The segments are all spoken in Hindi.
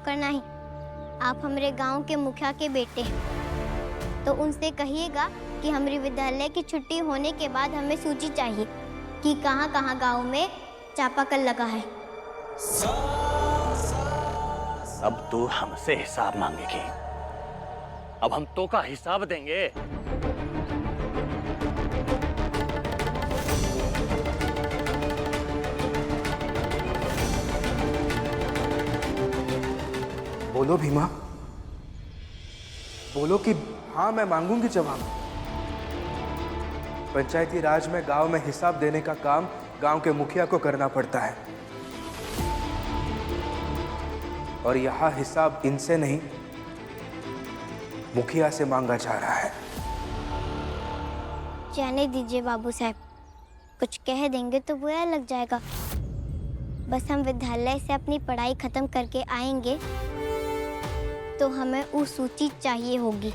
करना ही। आप हमारे गांव के मुखिया के बेटे हैं, तो उनसे कहिएगा कि हमारे विद्यालय की छुट्टी होने के बाद हमें सूची चाहिए कि कहाँ कहाँ गांव में चापाकल लगा है। अब तू हमसे हिसाब मांगेगी। अब हम तो का हिसाब देंगे। बोलो भीमा, बोलो कि हाँ मैं मांगूंगी जवाब। पंचायती राज में गांव में हिसाब देने का काम गांव के मुखिया को करना पड़ता है, और यहां हिसाब इनसे नहीं मुखिया से मांगा जा रहा है। जाने दीजिए बाबू साहब, कुछ कह देंगे तो बुरा लग जाएगा। बस हम विद्यालय से अपनी पढ़ाई खत्म करके आएंगे तो हमें वो सूची चाहिए होगी।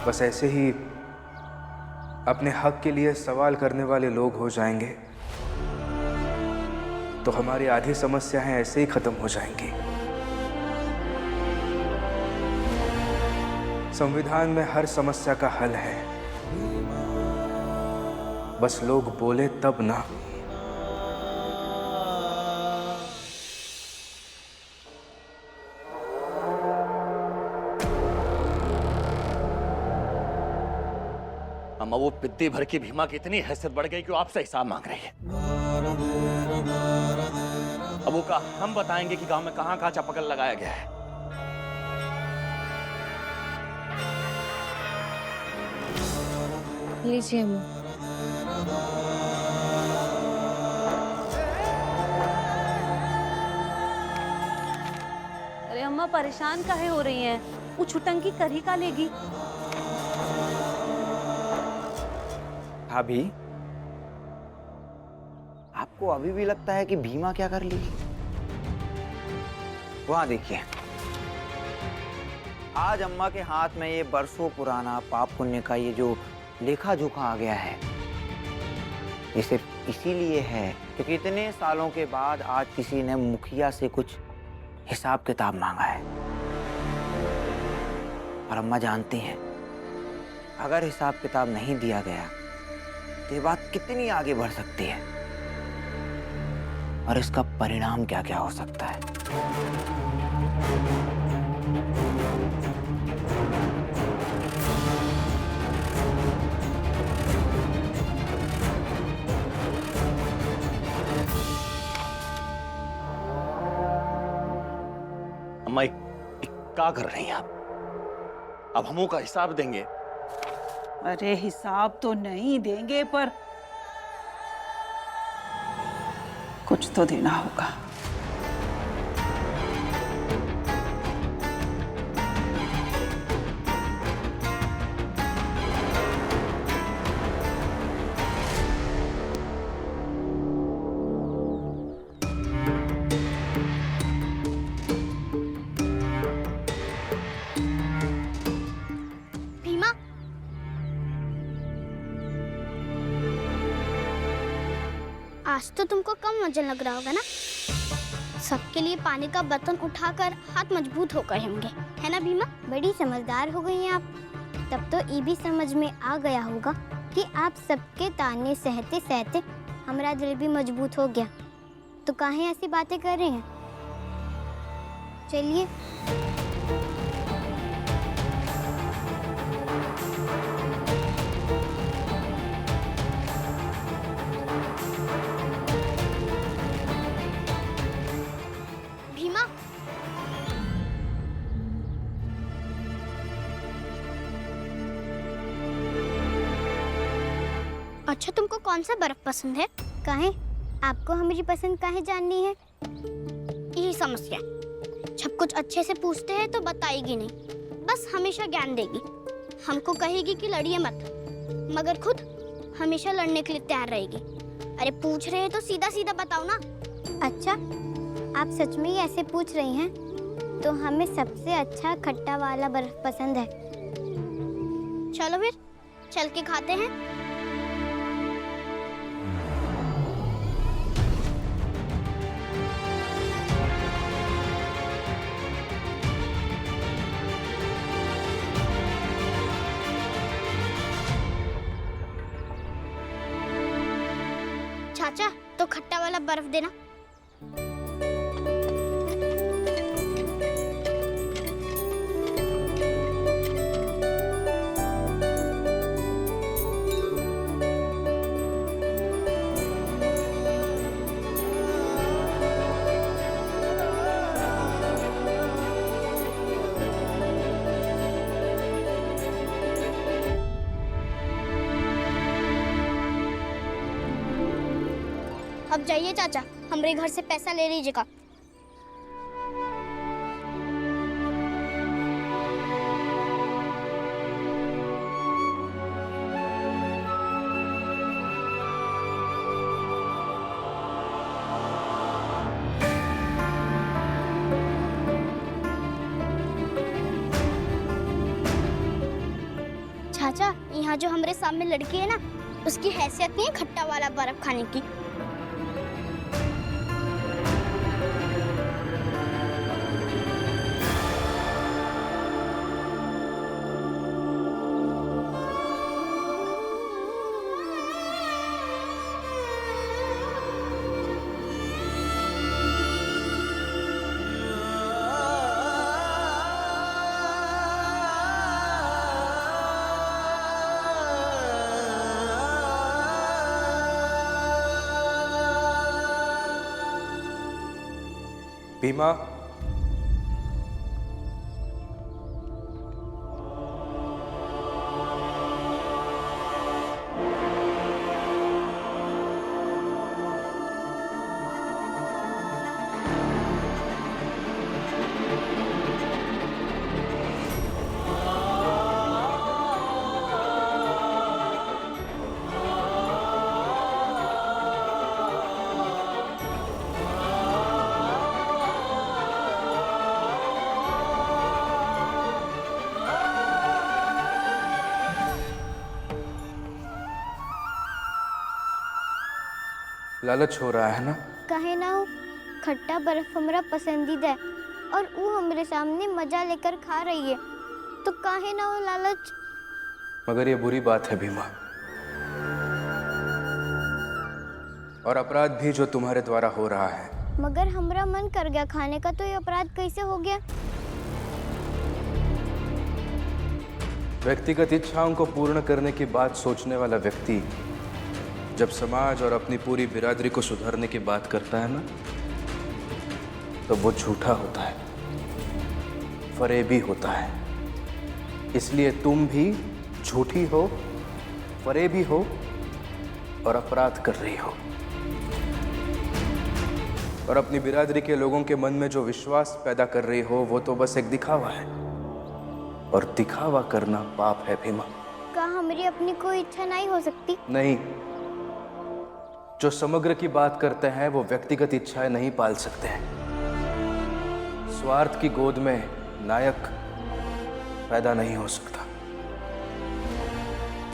बस ऐसे ही अपने हक के लिए सवाल करने वाले लोग हो जाएंगे तो हमारी आधी समस्याएं ऐसे ही खत्म हो जाएंगी। संविधान में हर समस्या का हल है, बस लोग बोले तब ना। अम्मा, वो पिद्दी भर की भीमा की इतनी हैसियत बढ़ गई कि वो आपसे हिसाब मांग रही है। अब वो का हम बताएंगे कि गांव में कहां कहां चापाकल लगाया गया है। लीजिए अम्मा। अरे अम्मा, परेशान काहे हो रही हैं? वो छुटंकी कर ही का लेगी। भाभी, आपको अभी भी लगता है कि भीमा क्या कर ली? वहां देखिए, आज अम्मा के हाथ में ये बरसों पुराना पाप पुण्य का ये जो लेखा जोखा आ गया है, ये सिर्फ इसीलिए है क्योंकि इतने सालों के बाद आज किसी ने मुखिया से कुछ हिसाब किताब मांगा है। और अम्मा जानती हैं, अगर हिसाब किताब नहीं दिया गया तो ये बात कितनी आगे बढ़ सकती है और इसका परिणाम क्या क्या हो सकता है। अम्मा, क्या कर रही हैं आप? अब हमों का हिसाब देंगे। अरे हिसाब तो नहीं देंगे, पर कुछ तो देना होगा। भीमा, आज तो तुमको कम वजन लग रहा होगा ना? सबके लिए पानी का बर्तन उठाकर हाथ मजबूत हो गए होंगे, है ना भीमा? बड़ी समझदार हो गई हैं आप। तब तो ये भी समझ में आ गया होगा कि आप सबके ताने सहते सहते हमारा दिल भी मजबूत हो गया। तो काहे ऐसी बातें कर रहे हैं? चलिए। भीमा, अच्छा तुमको कौन सा बर्फ पसंद है? काहे? आपको हमारी पसंद काहे जाननी है? यही समस्या, जब कुछ अच्छे से पूछते हैं तो बताएगी नहीं, बस हमेशा ज्ञान देगी। हमको कहेगी कि लड़िए मत, मगर खुद हमेशा लड़ने के लिए तैयार रहेगी। अरे पूछ रहे हैं तो सीधा सीधा बताओ ना। अच्छा, आप सच में ही ऐसे पूछ रही हैं? तो हमें सबसे अच्छा खट्टा वाला बर्फ पसंद है। चलो फिर चल के खाते हैं। चाचा, तो खट्टा वाला बर्फ देना। अब जाइए चाचा, हमारे घर से पैसा ले लीजिएगा। चाचा, यहाँ जो हमारे सामने लड़की है ना, उसकी हैसियत नहीं है खट्टा वाला बर्फ खाने की। भीमा, लालच हो रहा है ना? कहे ना हो, खट्टा बर्फ हमारा पसंदीदा है और वो हमारे सामने मजा लेकर खा रही है, तो काहे ना हो लालच। मगर ये बुरी बात है भीमा, और अपराध भी जो तुम्हारे द्वारा हो रहा है। मगर हमारा मन कर गया खाने का, तो ये अपराध कैसे हो गया? व्यक्तिगत इच्छाओं को पूर्ण करने की बात सोचने वाला व्यक्ति जब समाज और अपनी पूरी बिरादरी को सुधारने की बात करता है ना, तो वो झूठा होता है, फरेबी होता है। इसलिए तुम भी झूठी हो, फरेबी हो और अपराध कर रही हो। और अपनी बिरादरी के लोगों के मन में जो विश्वास पैदा कर रही हो, वो तो बस एक दिखावा है, और दिखावा करना पाप है भीमा। क्या हमारी अपनी कोई इच्छा नहीं हो सकती? नहीं, जो समग्र की बात करते हैं वो व्यक्तिगत इच्छाएं नहीं पाल सकते हैं। स्वार्थ की गोद में नायक पैदा नहीं हो सकता।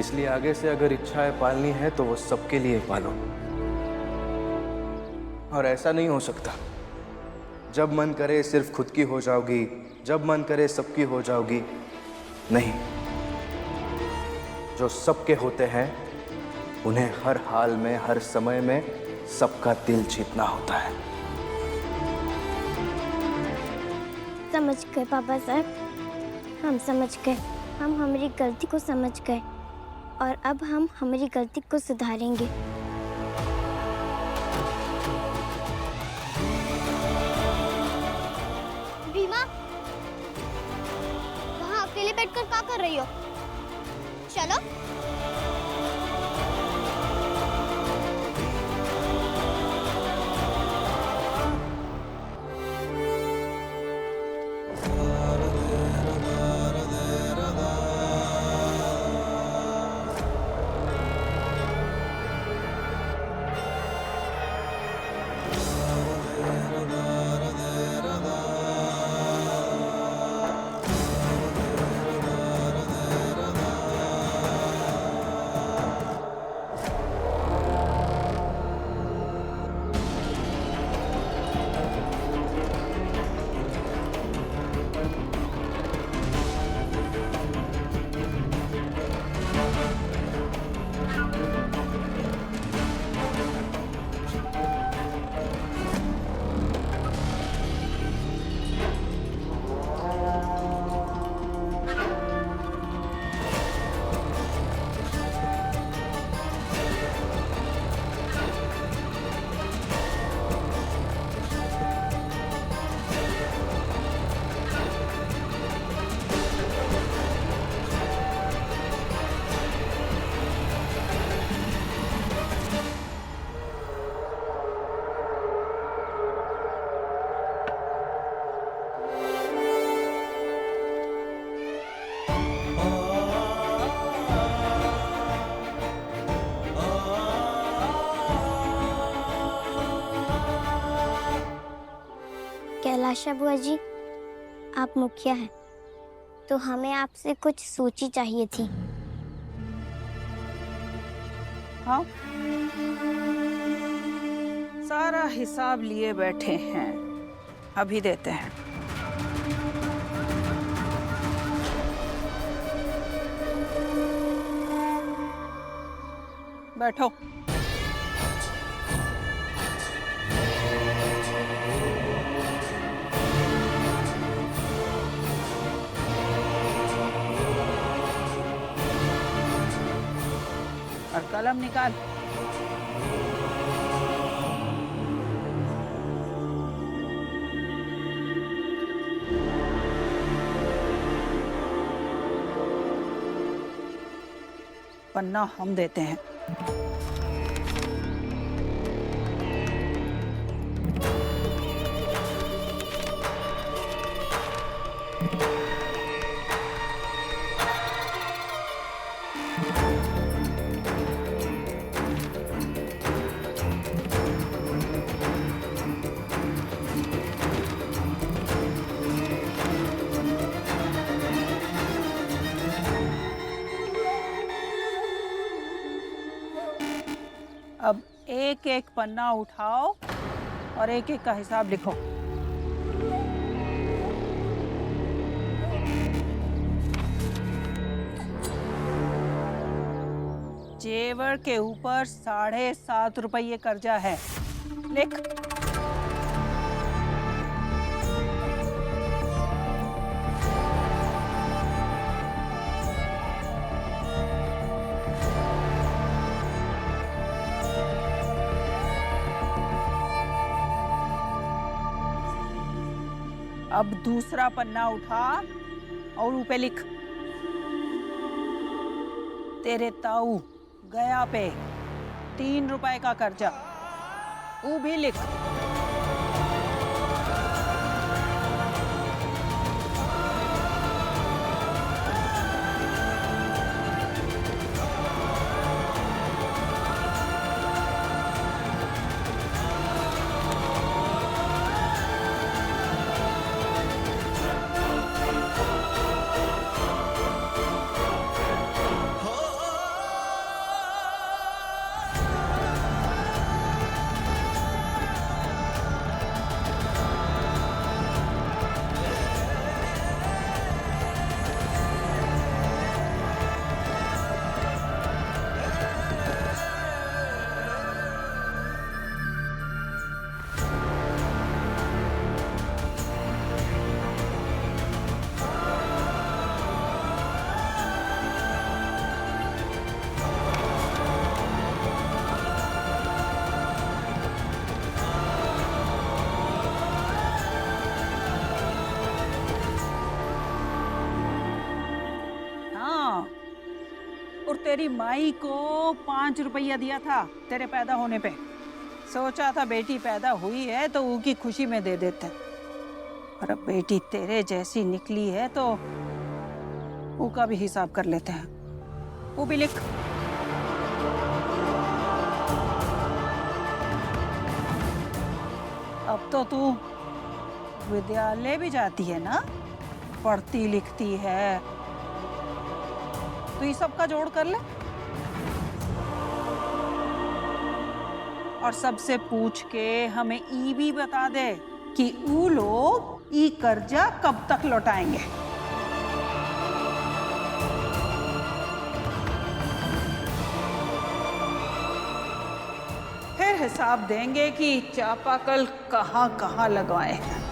इसलिए आगे से अगर इच्छाएं पालनी है तो वो सबके लिए पालो। और ऐसा नहीं हो सकता जब मन करे सिर्फ खुद की हो जाओगी, जब मन करे सबकी हो जाओगी। नहीं, जो सबके होते हैं उन्हें हर हाल में, हर समय में सबका दिल जीतना होता है। समझ गए पापा साहब, हम समझ गए। हम हमारी गलती को समझ गए और अब हम हमारी गलती को सुधारेंगे। भीमा, वहाँ अकेले बैठकर क्या कर रही हो? चलो। आशा बुआ जी, आप मुखिया हैं तो हमें आपसे कुछ सूची चाहिए थी। हाँ, सारा हिसाब लिए बैठे हैं, अभी देते हैं। बैठो। और कलम निकाल। पन्ना हम देते हैं। अब एक एक पन्ना उठाओ और एक एक का हिसाब लिखो। जेवर के ऊपर 7.5 रुपये कर्जा है, लिख। अब दूसरा पन्ना उठा और ऊपर लिख, तेरे ताऊ गया पे 3 रुपए का कर्जा, वो भी लिख। और तेरी माई को 5 रुपया दिया था तेरे पैदा होने पे। सोचा था बेटी पैदा हुई है तो उसकी खुशी में दे देते, और अब बेटी तेरे जैसी निकली है तो उसका भी हिसाब कर लेते हैं। वो भी लिख। अब तो तू विद्यालय भी जाती है ना, पढ़ती लिखती है, तो ये सबका जोड़ कर ले और सबसे पूछ के हमें ई भी बता दे कि वो लोग ई कर्जा कब तक लौटाएंगे। फिर हिसाब देंगे कि चापाकल कहाँ कहाँ लगवाए हैं।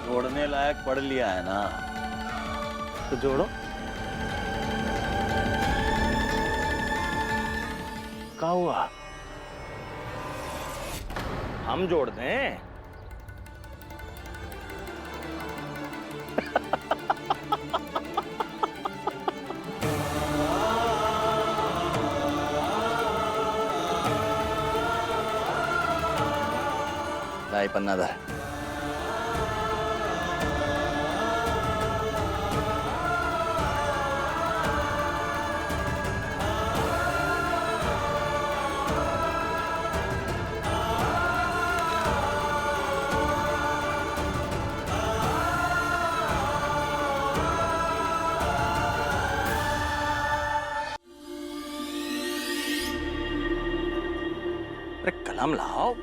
जोड़ने लायक पढ़ लिया है ना, तो जोड़ो। क्या हुआ, हम जोड़ दें? लाई पन्ना दर। कलम लाओ।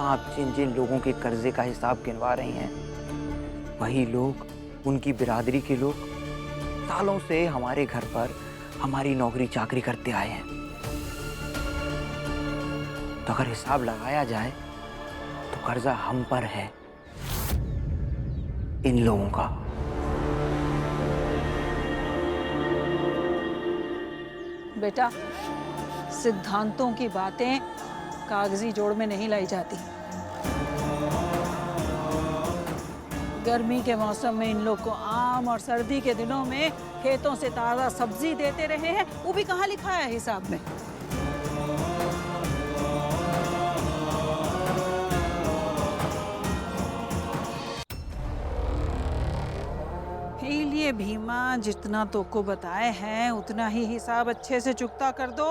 आप जिन जिन लोगों के कर्जे का हिसाब गिनवा रही हैं, वही लोग, उनकी बिरादरी के लोग सालों से हमारे घर पर हमारी नौकरी चाकरी करते आए हैं। तो अगर हिसाब लगाया जाए तो कर्जा हम पर है, इन लोगों का। बेटा, सिद्धांतों की बातें कागजी जोड़ में नहीं लाई जाती। गर्मी के मौसम में इन लोग को आम और सर्दी के दिनों में खेतों से ताजा सब्जी देते रहे हैं, वो भी कहाँ लिखा है हिसाब में। इसीलिए भीमा, जितना तो को बताए हैं उतना ही हिसाब अच्छे से चुकता कर दो,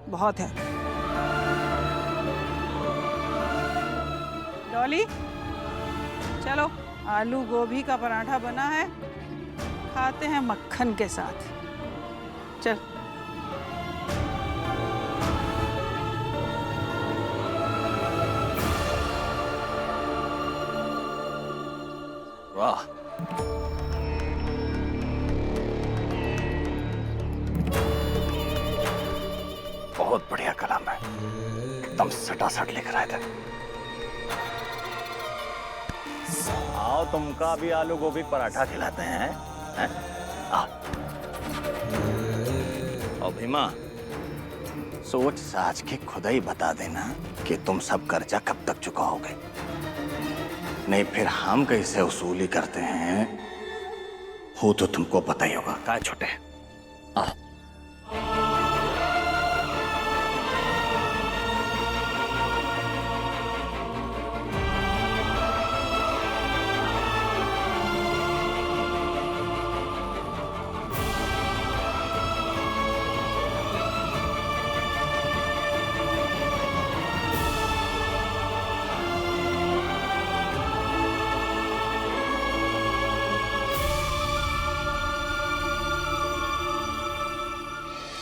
बहुत है। डॉली, चलो आलू गोभी का पराठा बना है, खाते हैं मक्खन के साथ। चल। वाह, बहुत बढ़िया कलम है, एकदम सटासट लिख रहे थे। आओ, तुमका भी आलू गोभी पराठा खिलाते हैं, हैं? आओ। और भीमा, सोच साच के खुद ही बता देना कि तुम सब कर्जा कब तक चुकाओगे, नहीं फिर हम कैसे वसूली करते हैं वो तो तुमको पता ही होगा। क्या छोटे